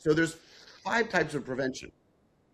So there's 5 types of prevention.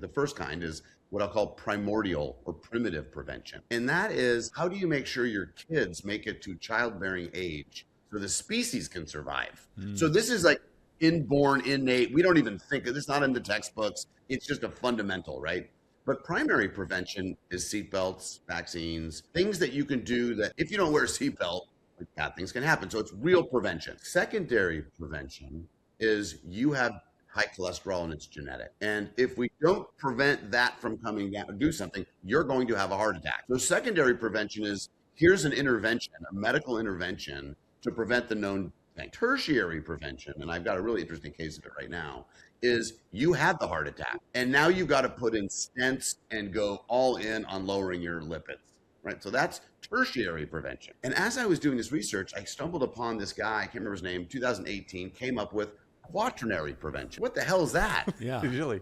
The first kind is what I'll call primordial or primitive prevention. And that is, how do you make sure your kids make it to childbearing age so the species can survive? So this is like inborn, innate. We don't even think of it's not in the textbooks. It's just a fundamental, right? But primary prevention is seatbelts, vaccines, things that you can do that if you don't wear a seatbelt, like bad things can happen. So it's real prevention. Secondary prevention is you have high cholesterol and it's genetic. And if we don't prevent that from coming down or do something, you're going to have a heart attack. So secondary prevention is here's an intervention, a medical intervention to prevent the known thing. Tertiary prevention, and I've got a really interesting case of it right now, is you had the heart attack and now you've got to put in stents and go all in on lowering your lipids, right? So that's tertiary prevention. And as I was doing this research, I stumbled upon this guy, I can't remember his name, 2018, came up with quaternary prevention. What the hell is that? Yeah. Usually.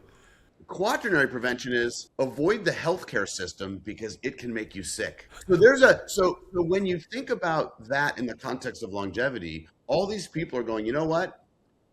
Quaternary prevention is avoid the healthcare system because it can make you sick. So when you think about that in the context of longevity, all these people are going, you know what?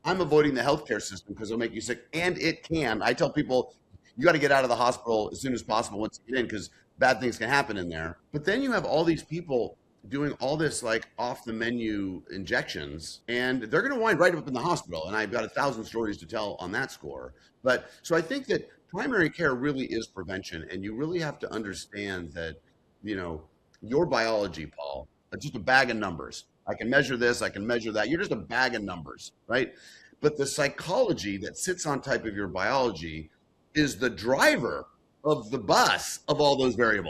I'm avoiding the healthcare system because it'll make you sick, and it can. I tell people, you got to get out of the hospital as soon as possible once you get in because bad things can happen in there. But then you have all these people doing all this like off the menu injections, and they're going to wind right up in the hospital. And I've got 1,000 stories to tell on that score. But so I think that primary care really is prevention, and you really have to understand that, your biology, Paul, is just a bag of numbers. I can measure this, I can measure that. You're just a bag of numbers, right? But the psychology that sits on top of your biology is the driver of the bus of all those variables.